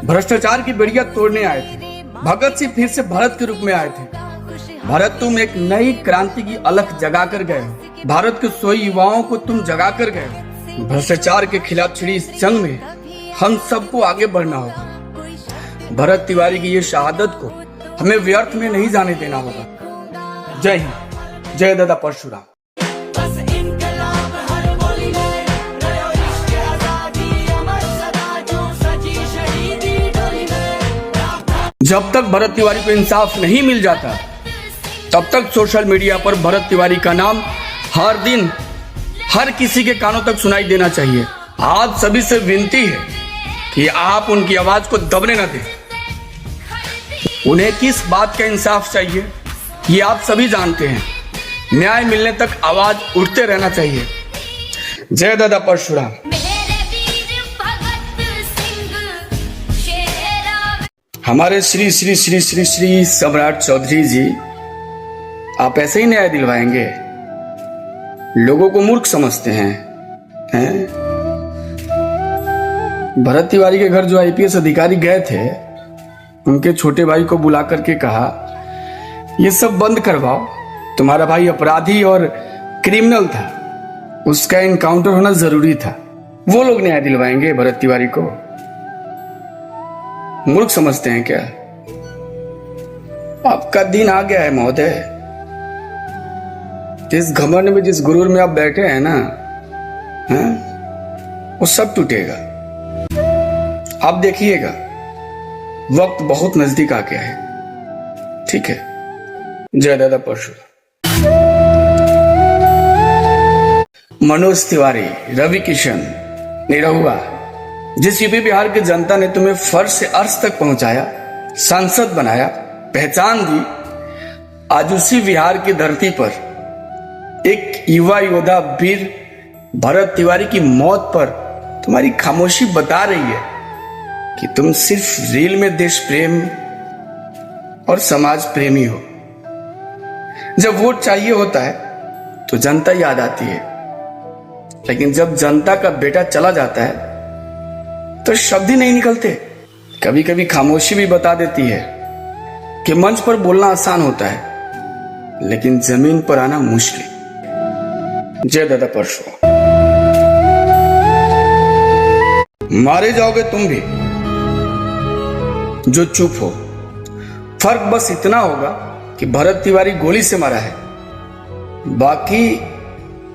भ्रष्टाचार की बेड़ियां तोड़ने आए थे। भगत सिंह फिर से भरत के रूप में आए थे। भारत, तुम एक नई क्रांति की अलख जगा कर गए हो। भारत के 100 युवाओं को तुम जगा कर गए हो। भ्रष्टाचार के खिलाफ छिड़ी इस जंग में हम सबको आगे बढ़ना होगा। भरत तिवारी की ये शहादत को हमें व्यर्थ में नहीं जाने देना होगा। जय हिंद, जय दादा परशुराम। जब तक भरत तिवारी को इंसाफ नहीं मिल जाता तब तक सोशल मीडिया पर भरत तिवारी का नाम हर दिन हर किसी के कानों तक सुनाई देना चाहिए। आज सभी से विनती है कि आप उनकी आवाज को दबने न दें। उन्हें किस बात का इंसाफ चाहिए ये आप सभी जानते हैं। न्याय मिलने तक आवाज उठते रहना चाहिए। जय दादा परशुराम। हमारे श्री श्री श्री श्री श्री सम्राट चौधरी जी, आप ऐसे ही न्याय दिलवाएंगे? लोगों को मूर्ख समझते हैं? भरत तिवारी के घर जो आईपीएस अधिकारी गए थे, उनके छोटे भाई को बुला करके कहा, ये सब बंद करवाओ, तुम्हारा भाई अपराधी और क्रिमिनल था, उसका एनकाउंटर होना जरूरी था। वो लोग न्याय दिलवाएंगे भरत तिवारी को? मूर्ख समझते हैं क्या? आपका दिन आ गया है महोदय। जिस घमंड में, जिस गुरूर में आप बैठे हैं ना, वो सब टूटेगा। आप देखिएगा, वक्त बहुत नजदीक आ गया है। ठीक है, जय दादा परशुराम। मनोज तिवारी, रवि किशन, निरहुआ, जिस यूपी बिहार की जनता ने तुम्हें फर्श से अर्श तक पहुंचाया, सांसद बनाया, पहचान दी, आज उसी बिहार की धरती पर एक युवा योद्धा वीर भरत तिवारी की मौत पर तुम्हारी खामोशी बता रही है कि तुम सिर्फ रील में देश प्रेम और समाज प्रेमी हो। जब वोट चाहिए होता है तो जनता याद आती है, लेकिन जब जनता का बेटा चला जाता है तो शब्द ही नहीं निकलते। कभी कभी खामोशी भी बता देती है कि मंच पर बोलना आसान होता है, लेकिन जमीन पर आना मुश्किल। जय दादा परशुराम। मारे जाओगे तुम भी जो चुप हो। फर्क बस इतना होगा कि भरत तिवारी गोली से मारा है, बाकी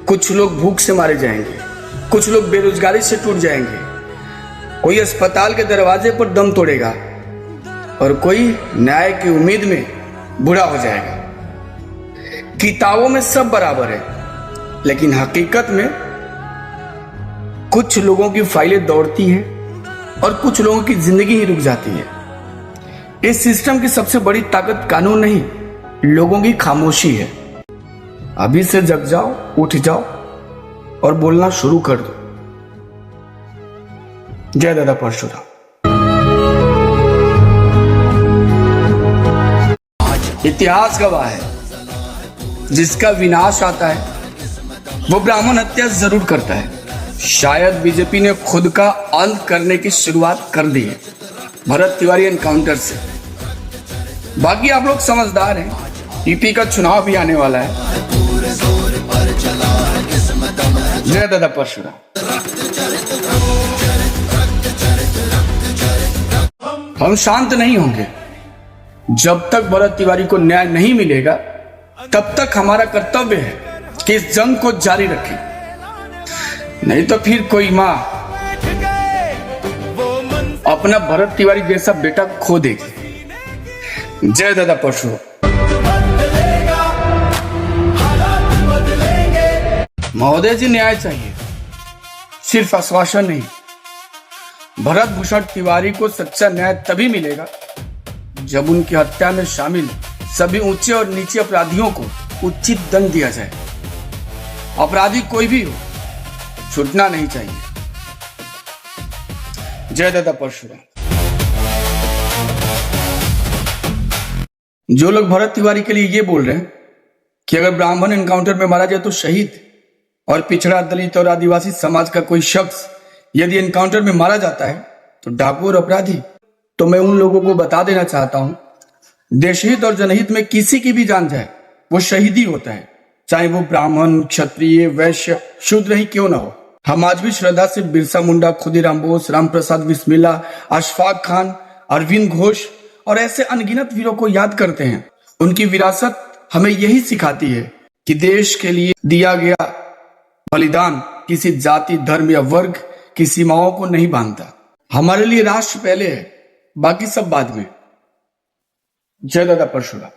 कुछ लोग भूख से मारे जाएंगे, कुछ लोग बेरोजगारी से टूट जाएंगे, कोई अस्पताल के दरवाजे पर दम तोड़ेगा और कोई न्याय की उम्मीद में बूढ़ा हो जाएगा। किताबों में सब बराबर है, लेकिन हकीकत में कुछ लोगों की फाइलें दौड़ती हैं और कुछ लोगों की जिंदगी ही रुक जाती है। इस सिस्टम की सबसे बड़ी ताकत कानून नहीं, लोगों की खामोशी है। अभी से जग जाओ, उठ जाओ और बोलना शुरू कर दो। जय दादा परशुराम। इतिहास गवाह है, जिसका विनाश आता है वो ब्राह्मण हत्या जरूर करता है। शायद बीजेपी ने खुद का अंत करने की शुरुआत कर दी है भरत तिवारी एनकाउंटर से। बाकी आप लोग समझदार हैं, यूपी का चुनाव भी आने वाला है। जय दादा परशुराम। हम शांत नहीं होंगे। जब तक भरत तिवारी को न्याय नहीं मिलेगा तब तक हमारा कर्तव्य है कि इस जंग को जारी रखें, नहीं तो फिर कोई मां अपना भरत तिवारी जैसा बेटा खो देगी। जय दादा परशुराम। महोदय जी, न्याय चाहिए, सिर्फ आश्वासन नहीं। भरत भूषण तिवारी को सच्चा न्याय तभी मिलेगा जब उनकी हत्या में शामिल सभी ऊंचे और नीचे अपराधियों को उचित दंड दिया जाए। अपराधी कोई भी हो, छूटना नहीं चाहिए। जय दादा परशुराम। जो लोग भरत तिवारी के लिए ये बोल रहे हैं कि अगर ब्राह्मण एनकाउंटर में मारा जाए तो शहीद, और पिछड़ा, दलित और आदिवासी समाज का कोई शख्स यदि एनकाउंटर में मारा जाता है तो डाकू और अपराधी, तो मैं उन लोगों को बता देना चाहता हूं, देशहित और जनहित में किसी की भी जान जाए वो शहीदी होता है, चाहे वो ब्राह्मण, क्षत्रिय, वैश्य, शूद्र ही क्यों ना हो। हम आज भी श्रद्धा से बिरसा मुंडा, खुदीराम बोस, राम प्रसाद बिस्मिल्ला, अशफाक खान, अरविंद घोष और ऐसे अनगिनत वीरों को याद करते हैं। उनकी विरासत हमें यही सिखाती है कि देश के लिए दिया गया बलिदान किसी जाति, धर्म या वर्ग की सीमाओं को नहीं बांधता। हमारे लिए राष्ट्र पहले है, बाकी सब बाद में। जय दादा परशुराम।